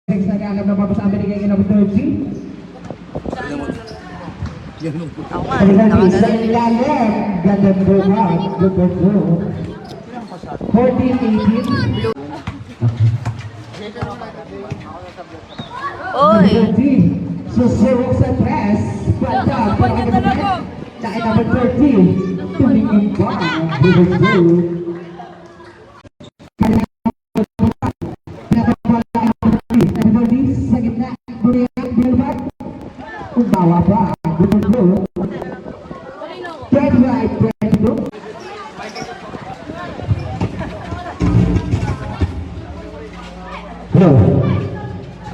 Nag-aalam na pa sa Amerika yung number 30. Sa ilalim, ganda bunga, number 14, 18. Oy! Susurok sa press. Pagka, pagkakatapat. Dahil number 30. Tumingin pa, number 2. Sa gitna, Bulbak. Kung bawa pa, number 2. 25, 22. Hello.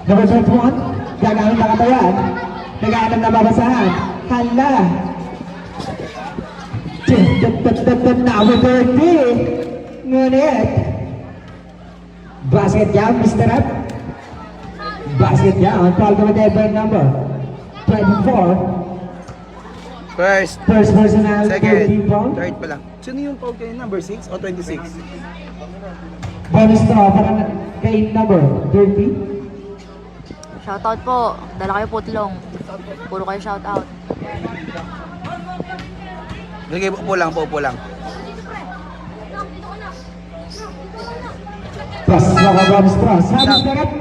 Number 21, gagamit na katawan. Nag-aanam na babasahan. Hala. Number 30. Ngunit. Basket yan, Mr. Up. Basket yan. Call ko ba number 24. First, First personal, second, 30 pound. third pa lang. Sino yung foul kayo? Number 6 o 26? Bonus draw para kay number 30. Shoutout po. Dala kayo putlong. Puro kayo shoutout. Sige, upo lang. Plus, mga bonus draw. Sabi Mr. Up.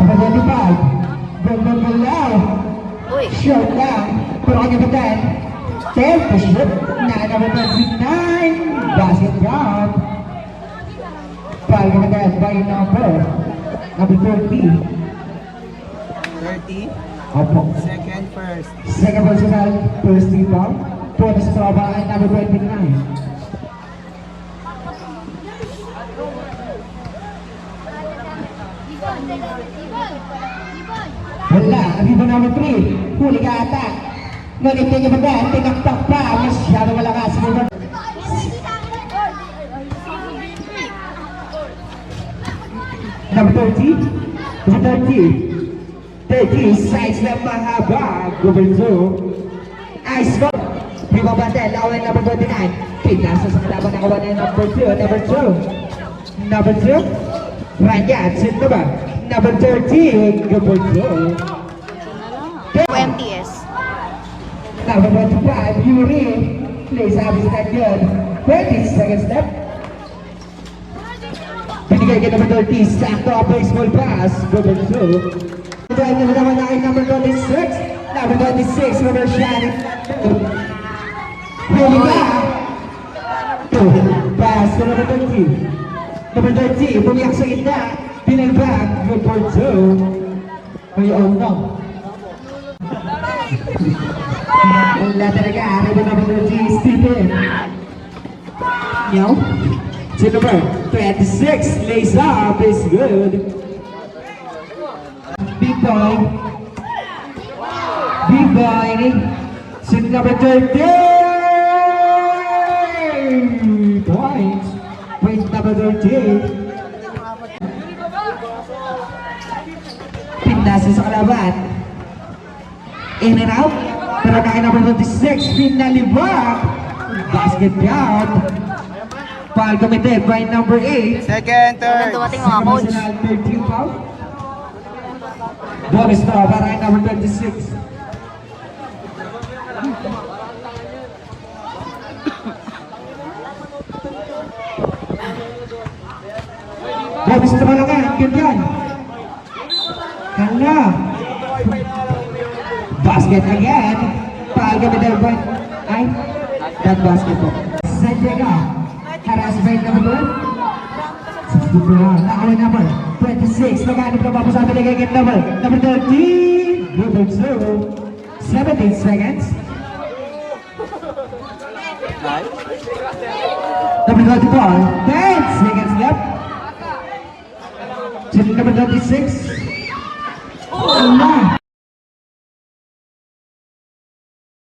Number 25. Gagagalaw. Uy! Short lang. Pero kanya ba din? 10 to shoot. Na number 29. Basket count. Pal ka ba din by number 30. 30, Opo. second, first. Second personal, first rebound. Bonus draw by number 29. Wala, ang iba number 3. Huli ka ata. Ngunit niya ba din? Tinaktak pa. Masyado malakas. Number 30. Number 30. 30. Size na mahaba. Gubernzo. Ice ball. Prima Bandel. Lawin number 29. Pinasa sa kalaban ng kawan ng number 2. Number 2. Number 2. Ranyat. Sino ba? Number 30. Gubernzo. MTS. Number 25, Yuri. Plays habis kagad. 20 second step. Binigay kay number 30. Sakto ang baseball pass. Number 2. Dahil na naman na kay number 26. Number 26, number Shannon. Huli ka. 2. Pass to number 30. Number 30, bumiyak sa gitna. Pinalbag. Number 2. May no. Wala talaga, araw na number 30, Stephen. Meow. To number 26, lays up, is good. Big boy. Big boy. To number 30. Points. Point number 30. Pinasa sa kalaban. In and out. Pero kaya number 26, pinalibak. Basket count. Foul committed by number 8. Second, third. Dumating mga coach. Personal 13 foul. Bonus na para kay number 26. Bonus na malaga. Ganyan. Kala. Basket again. Foul committed by... Ay, that basket po. Santiago. Haras by number 1. Nakawin number 26. Nag-aanip na pa po sa atin kay number 30. Number 2. 17 seconds. Number 24. 10 seconds left. Number 26. Oh,